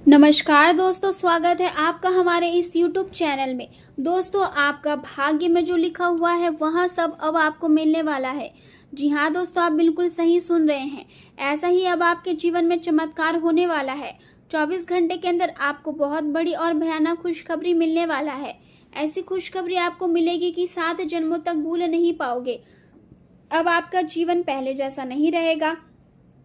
नमस्कार दोस्तों, स्वागत है आपका हमारे इस YouTube चैनल में। दोस्तों, आपका भाग्य में जो लिखा हुआ है वह सब अब आपको मिलने वाला है। जी हाँ दोस्तों, आप बिल्कुल सही सुन रहे हैं। ऐसा ही अब आपके जीवन में चमत्कार होने वाला है। 24 घंटे के अंदर आपको बहुत बड़ी और भयानक खुशखबरी मिलने वाला है। ऐसी खुशखबरी आपको मिलेगी कि 7 जन्मों तक भूल नहीं पाओगे। अब आपका जीवन पहले जैसा नहीं रहेगा।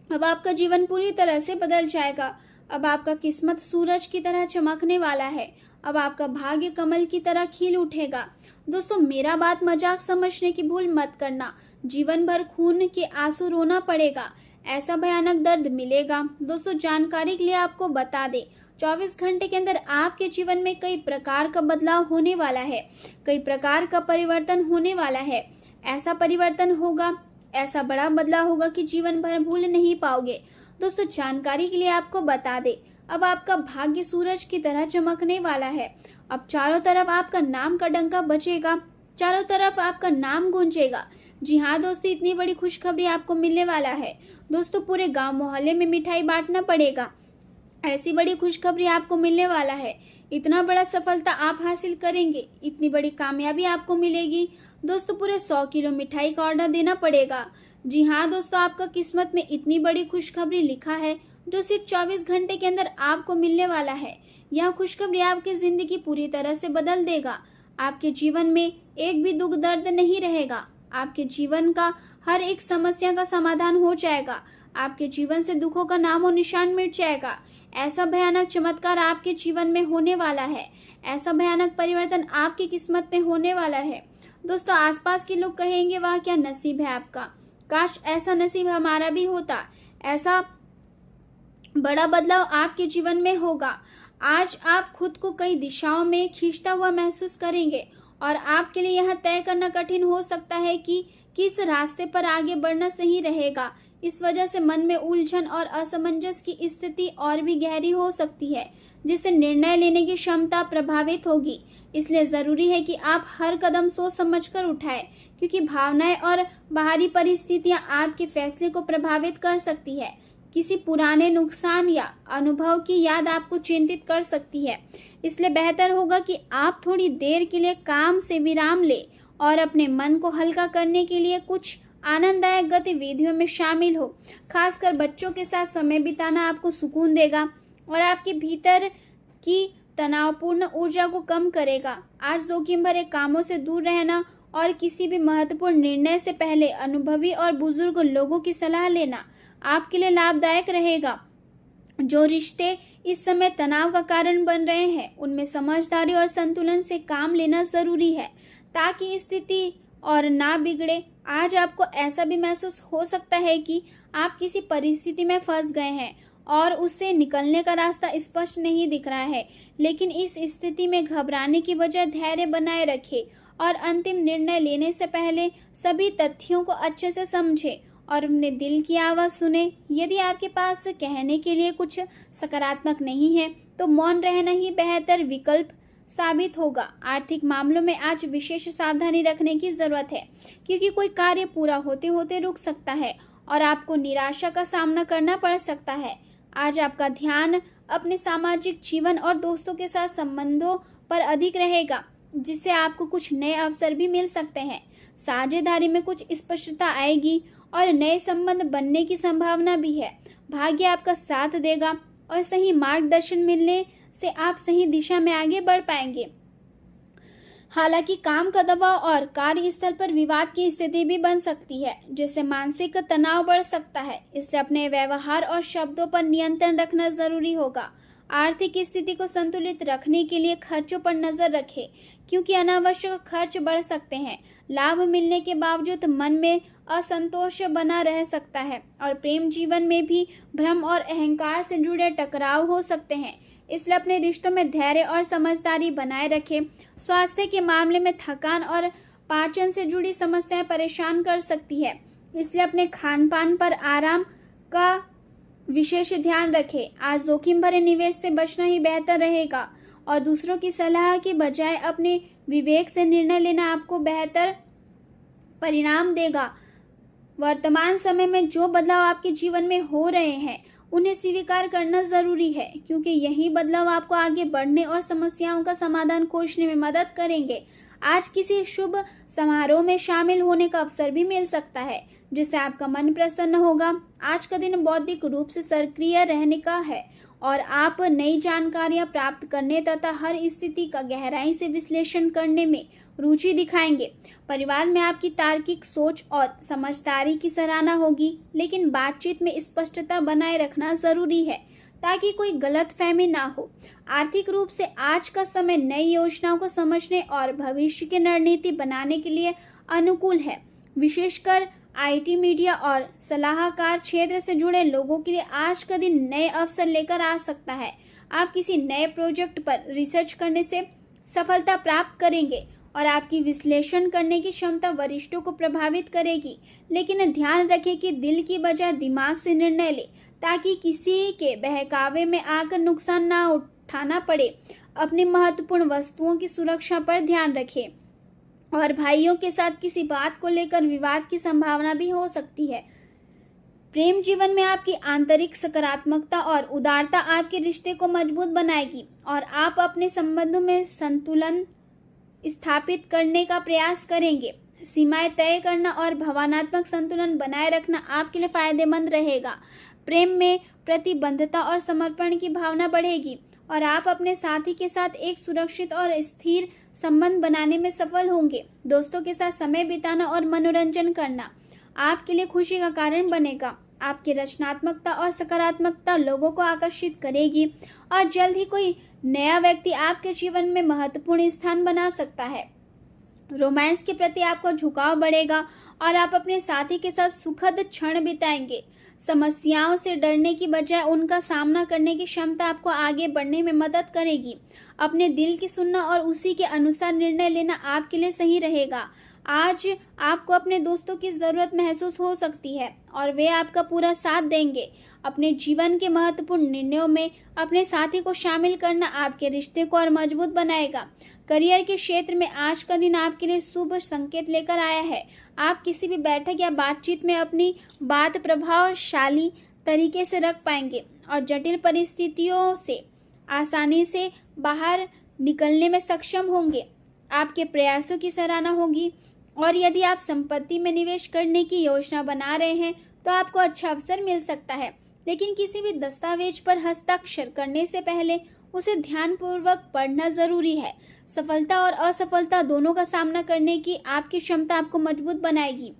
अब आपका जीवन पूरी तरह से बदल जाएगा। अब आपका किस्मत सूरज की तरह चमकने वाला है। अब आपका भाग्य कमल की तरह खिल उठेगा। दोस्तों, मेरा बात मजाक समझने की भूल मत करना। जीवन भर खून के आंसू रोना पड़ेगा। ऐसा भयानक दर्द मिलेगा। दोस्तों, जानकारी के लिए आपको बता दें, 24 घंटे के अंदर आपके जीवन में कई प्रकार का बदलाव होने वाला है। कई प्रकार का परिवर्तन होने वाला है। ऐसा परिवर्तन होगा, ऐसा बड़ा बदलाव होगा कि जीवन भर भूल नहीं पाओगे। दोस्तों, जानकारी के लिए आपको बता दें, अब आपका भाग्य सूरज की तरह चमकने वाला है। अब चारों तरफ आपका नाम का डंका बजेगा, चारों तरफ आपका नाम गूंजेगा। जी हाँ दोस्तों, इतनी बड़ी खुशखबरी आपको मिलने वाला है। दोस्तों, पूरे गांव मोहल्ले में मिठाई बांटना पड़ेगा। ऐसी बड़ी खुशखबरी आपको मिलने वाला है। इतना बड़ा सफलता आप हासिल करेंगे, इतनी बड़ी कामयाबी आपको मिलेगी। दोस्तों, पूरे 100 किलो मिठाई का ऑर्डर देना पड़ेगा। जी हाँ दोस्तों, आपका किस्मत में इतनी बड़ी खुशखबरी लिखा है जो सिर्फ 24 घंटे के अंदर आपको मिलने वाला है। यह खुशखबरी आपकी जिंदगी पूरी तरह से बदल देगा। आपके जीवन में एक भी दुख दर्द नहीं रहेगा। आपके जीवन का हर एक समस्या का समाधान हो जाएगा। आपके जीवन से दुखों का नाम और निशान मिट जाएगा। ऐसा भयानक चमत्कार आपके जीवन में होने वाला है। ऐसा भयानक परिवर्तन आपकी किस्मत में होने वाला है। दोस्तों, आसपास के लोग कहेंगे, वाह क्या नसीब है आपका, काश ऐसा नसीब हमारा भी होता। ऐसा बड़ा बदलाव आपके जीवन में होगा। आज आप खुद को कई दिशाओं में खींचता हुआ महसूस करेंगे और आपके लिए यह तय करना कठिन हो सकता है कि किस रास्ते पर आगे बढ़ना सही रहेगा। इस वजह से मन में उलझन और असमंजस की स्थिति और भी गहरी हो सकती है, जिससे निर्णय लेने की क्षमता प्रभावित होगी। इसलिए जरूरी है कि आप हर कदम सोच समझकर उठाएं, क्योंकि भावनाएं और बाहरी परिस्थितियां आपके फैसले को प्रभावित कर सकती है। किसी पुराने नुकसान या अनुभव की याद आपको चिंतित कर सकती है। इसलिए बेहतर होगा कि आप थोड़ी देर के लिए काम से विराम लें और अपने मन को हल्का करने के लिए कुछ आनंददायक गतिविधियों में शामिल हो। खासकर बच्चों के साथ समय बिताना आपको सुकून देगा और आपके भीतर की तनावपूर्ण ऊर्जा को कम करेगा। आज जोखिम भरे कामों से दूर रहना और किसी भी महत्वपूर्ण निर्णय से पहले अनुभवी और बुजुर्ग लोगों की सलाह लेना आपके लिए लाभदायक रहेगा। जो रिश्ते इस समय तनाव का कारण बन रहे हैं, उनमें समझदारी और संतुलन से काम लेना जरूरी है, ताकि स्थिति और ना बिगड़े। आज आपको ऐसा भी महसूस हो सकता है कि आप किसी परिस्थिति में फंस गए हैं और उससे निकलने का रास्ता स्पष्ट नहीं दिख रहा है। लेकिन इस स्थिति में घबराने की बजाय धैर्य बनाए रखें और अंतिम निर्णय लेने से पहले सभी तथ्यों को अच्छे से समझें और अपने दिल की आवाज़ सुने। यदि आपके पास कहने के लिए कुछ सकारात्मक नहीं है, तो मौन रहना ही बेहतर विकल्प साबित होगा। आर्थिक मामलों में आज विशेष सावधानी रखने की जरूरत है, क्योंकि कोई कार्य पूरा होते होते रुक सकता है और आपको निराशा का सामना करना पड़ सकता है। आज आपका ध्यान अपने सामाजिक जीवन और दोस्तों के साथ संबंधों पर अधिक रहेगा, जिससे आपको कुछ नए अवसर भी मिल सकते हैं। साझेदारी में कुछ स्पष्टता आएगी और नए संबंध बनने की संभावना भी है। भाग्य आपका साथ देगा और सही मार्गदर्शन मिलने से आप सही दिशा में आगे बढ़ पाएंगे। हालांकि काम का दबाव और कार्यस्थल पर विवाद की स्थिति भी बन सकती है, जिससे मानसिक तनाव बढ़ सकता है। इसलिए अपने व्यवहार और शब्दों पर नियंत्रण रखना जरूरी होगा। आर्थिक स्थिति को संतुलित रखने के लिए खर्चों पर नजर रखें, क्योंकि अनावश्यक खर्च बढ़ सकते हैं। लाभ मिलने के बावजूद मन में असंतोष बना रह सकता है और प्रेम जीवन में भी भ्रम और अहंकार से जुड़े टकराव हो सकते हैं। इसलिए अपने रिश्तों में धैर्य और समझदारी बनाए रखें। स्वास्थ्य के मामले में थकान और पाचन से जुड़ी समस्याएं परेशान कर सकती है, इसलिए अपने खान पान पर आराम का विशेष ध्यान रखें। आज जोखिम भरे निवेश से बचना ही बेहतर रहेगा और दूसरों की सलाह की बजाय अपने विवेक से निर्णय लेना आपको बेहतर परिणाम देगा। वर्तमान समय में जो बदलाव आपके जीवन में हो रहे हैं, उन्हें स्वीकार करना जरूरी है, क्योंकि यही बदलाव आपको आगे बढ़ने और समस्याओं का समाधान खोजने में मदद करेंगे। आज किसी शुभ समारोह में शामिल होने का अवसर भी मिल सकता है, जिससे आपका मन प्रसन्न होगा। आज का दिन बौद्धिक रूप से सक्रिय रहने का है और आप नई जानकारियां प्राप्त करने तथा हर स्थिति का गहराई से विश्लेषण करने में रुचि दिखाएंगे। परिवार में आपकी तार्किक सोच और समझदारी की सराहना होगी, लेकिन बातचीत में स्पष्टता बनाए रखना जरूरी है ताकि कोई गलतफहमी ना हो। आर्थिक रूप से आज का समय नई योजनाओं को समझने और भविष्य की रणनीति बनाने के लिए अनुकूल है। विशेषकर आईटी, मीडिया और सलाहकार क्षेत्र से जुड़े लोगों के लिए आज का दिन नए अवसर लेकर आ सकता है। आप किसी नए प्रोजेक्ट पर रिसर्च करने से सफलता प्राप्त करेंगे और आपकी विश्लेषण करने की क्षमता वरिष्ठों को प्रभावित करेगी, लेकिन ध्यान रखें कि दिल की बजाय दिमाग से निर्णय लें ताकि किसी के बहकावे में आकर नुकसान ना उठाना पड़े। अपनी महत्वपूर्ण वस्तुओं की सुरक्षा पर ध्यान रखें और भाइयों के साथ किसी बात को लेकर विवाद की संभावना भी हो सकती है। प्रेम जीवन में आपकी आंतरिक सकारात्मकता और उदारता आपके रिश्ते को मजबूत बनाएगी और आप अपने संबंधों में संतुलन स्थापित करने का प्रयास करेंगे। सीमाएं तय करना और भावनात्मक संतुलन बनाए रखना आपके लिए फायदेमंद रहेगा। प्रेम में प्रतिबद्धता और समर्पण की भावना बढ़ेगी और आप अपने साथी के साथ एक सुरक्षित और स्थिर संबंध बनाने में सफल होंगे। दोस्तों के साथ समय बिताना और मनोरंजन करना आपके लिए खुशी का कारण बनेगा। आपकी रचनात्मकता और सकारात्मकता लोगों को आकर्षित करेगी और जल्द ही कोई नया व्यक्ति आपके जीवन में महत्वपूर्ण स्थान बना सकता है। रोमांस के प्रति आपका झुकाव बढ़ेगा और आप अपने साथी के साथ सुखद क्षण बिताएंगे। समस्याओं से डरने की बजाय उनका सामना करने की क्षमता आपको आगे बढ़ने में मदद करेगी। अपने दिल की सुनना और उसी के अनुसार निर्णय लेना आपके लिए सही रहेगा। आज आपको अपने दोस्तों की ज़रूरत महसूस हो सकती है और वे आपका पूरा साथ देंगे। अपने जीवन के महत्वपूर्ण निर्णयों में अपने साथी को शामिल करना आपके रिश्ते को और मजबूत बनाएगा। करियर के क्षेत्र में आज का दिन आपके लिए शुभ संकेत लेकर आया है। आप किसी भी बैठक या बातचीत में अपनी बात प्रभावशाली तरीके से रख पाएंगे और जटिल परिस्थितियों से आसानी से बाहर निकलने में सक्षम होंगे। आपके प्रयासों की सराहना होगी और यदि आप संपत्ति में निवेश करने की योजना बना रहे हैं तो आपको अच्छा अवसर मिल सकता है, लेकिन किसी भी दस्तावेज पर हस्ताक्षर करने से पहले उसे ध्यानपूर्वक पढ़ना जरूरी है। सफलता और असफलता दोनों का सामना करने की आपकी क्षमता आपको मजबूत बनाएगी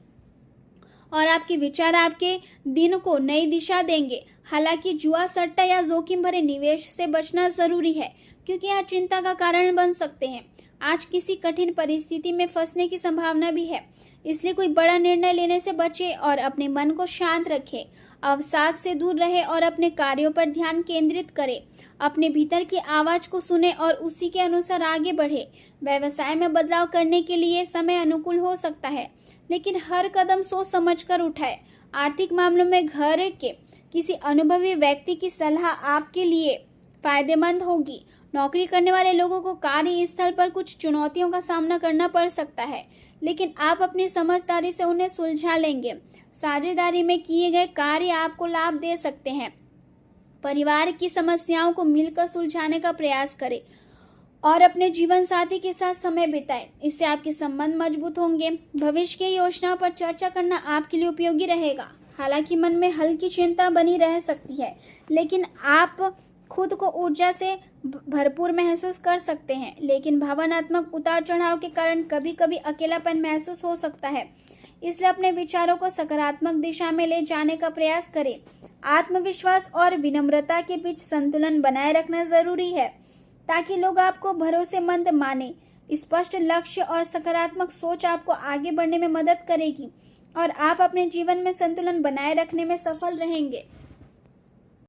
और आपके विचार आपके दिन को नई दिशा देंगे। हालांकि जुआ, सट्टा या जोखिम भरे निवेश से बचना जरूरी है, क्योंकि यह चिंता का कारण बन सकते हैं। आज किसी कठिन परिस्थिति में फंसने की संभावना भी है, इसलिए कोई बड़ा निर्णय लेने से बचे और अपने मन को शांत रखें। अवसाद से दूर रहे और अपने कार्यों पर ध्यान केंद्रित करें। अपने भीतर की आवाज को सुने और उसी के अनुसार आगे बढ़े। व्यवसाय में बदलाव करने के लिए समय अनुकूल हो सकता है, लेकिन हर कदम सोच समझकर उठाए। आर्थिक मामलों में घर के किसी अनुभवी व्यक्ति की सलाह आपके लिए फायदेमंद होगी। नौकरी करने वाले लोगों को कार्यस्थल पर कुछ चुनौतियों का सामना करना पड़ सकता है, लेकिन आप अपनी समझदारी से उन्हें सुलझा लेंगे। साझेदारी में किए गए कार्य आपको लाभ दे सकते हैं। परिवार की समस्याओं को मिलकर सुलझाने का प्रयास करें और अपने जीवन साथी के साथ समय बिताएं। इससे आपके संबंध मजबूत होंगे। भविष्य की योजनाओं पर चर्चा करना आपके लिए उपयोगी रहेगा। हालांकि मन में हल्की चिंता बनी रह सकती है, लेकिन आप खुद को ऊर्जा से भरपूर महसूस कर सकते हैं। लेकिन भावनात्मक उतार चढ़ाव के कारण कभी कभी अकेलापन महसूस हो सकता है, इसलिए अपने विचारों को सकारात्मक दिशा में ले जाने का प्रयास करें। आत्मविश्वास और विनम्रता के बीच संतुलन बनाए रखना जरूरी है ताकि लोग आपको भरोसेमंद माने। स्पष्ट लक्ष्य और सकारात्मक सोच आपको आगे बढ़ने में मदद करेगी और आप अपने जीवन में संतुलन बनाए रखने में सफल रहेंगे।